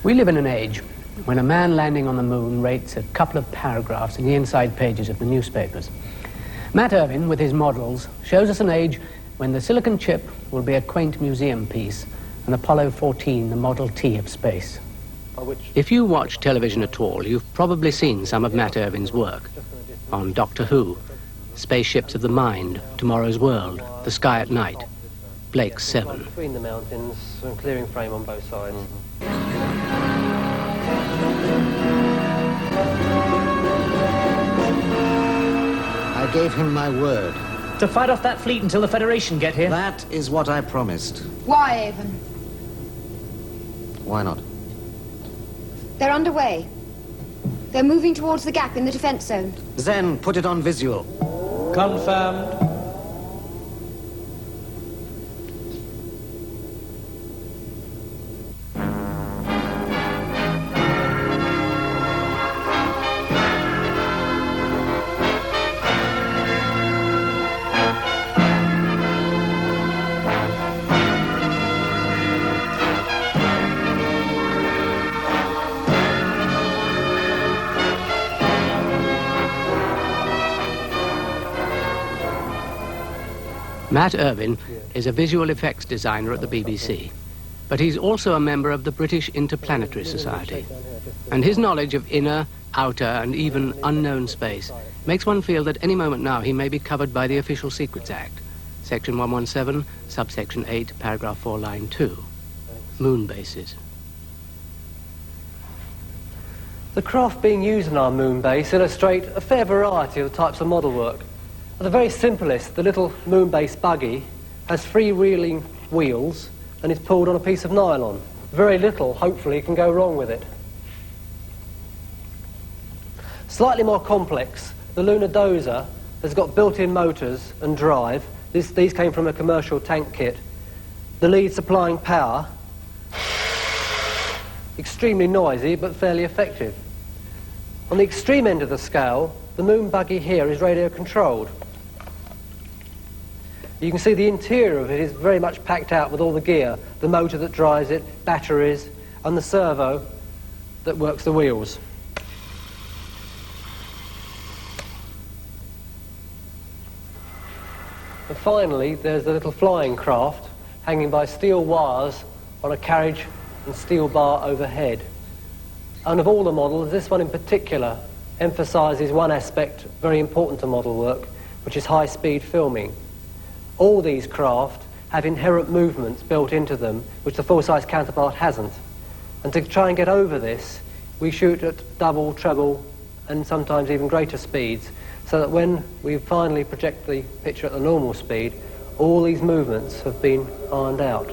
We live in an age when a man landing on the moon rates a couple of paragraphs in the inside pages of the newspapers. Matt Irvine, with his models, shows us an age when the silicon chip will be a quaint museum piece and Apollo 14 the Model T of space. If you watch television at all, you've probably seen some of Matt Irvine's work on Doctor Who, Spaceships of the Mind, Tomorrow's World, The Sky at Night, Blake's 7. Between the mountains and clearing frame on both sides. I gave him my word. To fight off that fleet until the Federation get here? That is what I promised. Why, Avon? Why not? They're underway. They're moving towards the gap in the defense zone. Zen, put it on visual. Confirmed. Matt Irvine is a visual effects designer at the BBC, but he's also a member of the British Interplanetary Society. And his knowledge of inner, outer, and even unknown space makes one feel that any moment now he may be covered by the Official Secrets Act, Section 117, subsection 8, paragraph 4, line 2, moon bases. The craft being used in our moon base illustrate a fair variety of the types of model work. At the very simplest, the little moon base buggy has freewheeling wheels and is pulled on a piece of nylon. Very little, hopefully, can go wrong with it. Slightly more complex, the lunar dozer has got built-in motors and drive. These came from a commercial tank kit. The lead supplying power. Extremely noisy, but fairly effective. On the extreme end of the scale, the moon buggy here is radio-controlled. You can see the interior of it is very much packed out with all the gear, the motor that drives it, batteries, and the servo that works the wheels. And finally, there's the little flying craft hanging by steel wires on a carriage and steel bar overhead. And of all the models, this one in particular emphasises one aspect very important to model work, which is high-speed filming. All these craft have inherent movements built into them, which the full-size counterpart hasn't. And to try and get over this, we shoot at double, treble, and sometimes even greater speeds, so that when we finally project the picture at the normal speed, all these movements have been ironed out.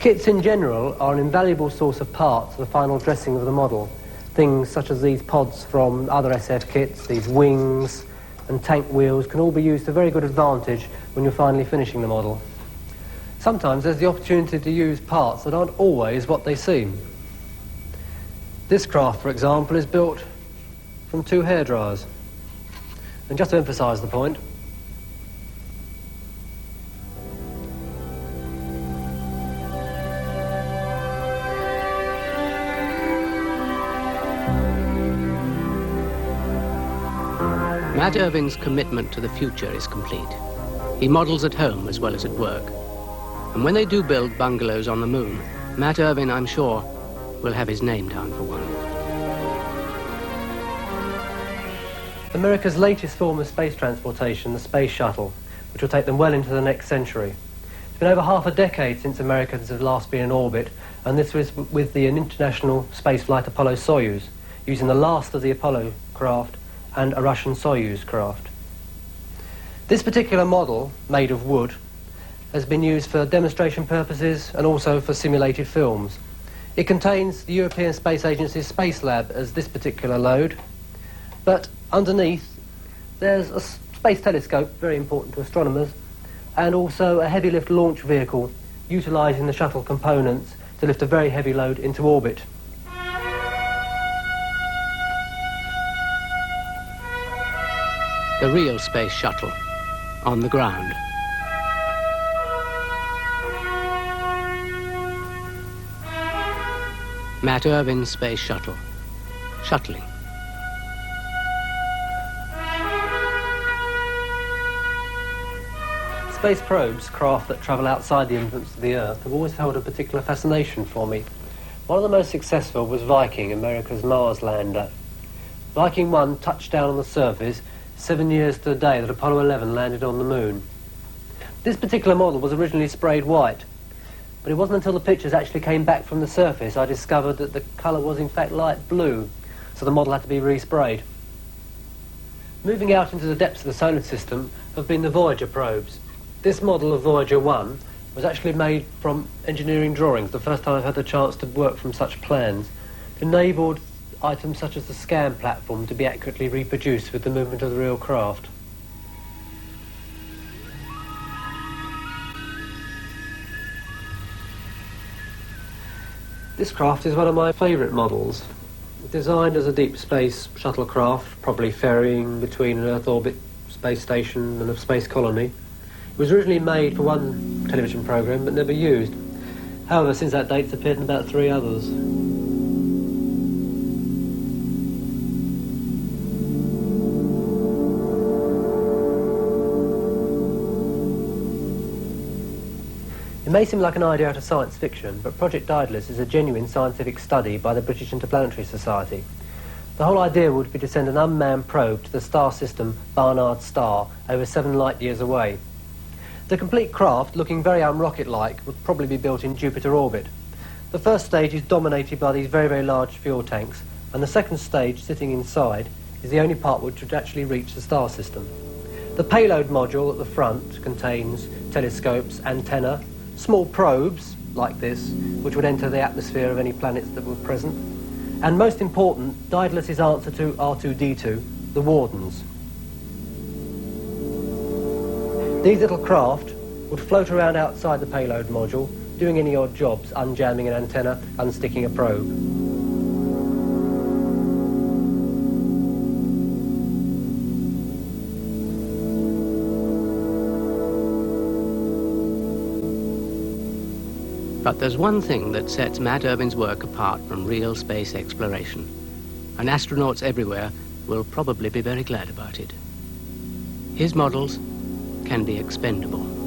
Kits in general are an invaluable source of parts for the final dressing of the model. Things such as these pods from other SF kits, these wings and tank wheels can all be used to very good advantage when you're finally finishing the model. Sometimes there's the opportunity to use parts that aren't always what they seem. This craft, for example, is built from 2 hairdryers. And just to emphasise the point, Matt Irvine's commitment to the future is complete. He models at home as well as at work. And when they do build bungalows on the moon, Matt Irvine, I'm sure, will have his name down for one. America's latest form of space transportation, the space shuttle, which will take them well into the next century. It's been over half a decade since Americans have last been in orbit, and this was with the international spaceflight Apollo-Soyuz, using the last of the Apollo craft and a Russian Soyuz craft. This particular model, made of wood, has been used for demonstration purposes and also for simulated films. It contains the European Space Agency's Space Lab as this particular load, but underneath there's a space telescope, very important to astronomers, and also a heavy lift launch vehicle utilising the shuttle components to lift a very heavy load into orbit. The real space shuttle on the ground. Matt Irvine's space shuttle, shuttling. Space probes, craft that travel outside the influence of the Earth, have always held a particular fascination for me. One of the most successful was Viking, America's Mars lander. Viking 1 touched down on the surface 7 years to the day that Apollo 11 landed on the moon. This particular model was originally sprayed white, but it wasn't until the pictures actually came back from the surface I discovered that the colour was in fact light blue, so the model had to be resprayed. Moving out into the depths of the solar system have been the Voyager probes. This model of Voyager 1 was actually made from engineering drawings, the first time I've had the chance to work from such plans. It enabled items such as the scan platform to be accurately reproduced with the movement of the real craft. This craft is one of my favourite models. Designed as a deep space shuttlecraft, probably ferrying between an Earth orbit space station and a space colony. It was originally made for one television programme but never used. However, since that date it's appeared in about 3 others. It may seem like an idea out of science fiction, but Project Daedalus is a genuine scientific study by the British Interplanetary Society. The whole idea would be to send an unmanned probe to the star system Barnard Star over 7 light years away. The complete craft, looking very un-rocket-like, would probably be built in Jupiter orbit. The first stage is dominated by these very, very large fuel tanks, and the second stage, sitting inside, is the only part which would actually reach the star system. The payload module at the front contains telescopes, antenna, small probes, like this, which would enter the atmosphere of any planets that were present, and most important, Daedalus' answer to R2-D2, the Wardens. These little craft would float around outside the payload module, doing any odd jobs, unjamming an antenna, unsticking a probe. But there's one thing that sets Matt Irvine's work apart from real space exploration, and astronauts everywhere will probably be very glad about it. His models can be expendable.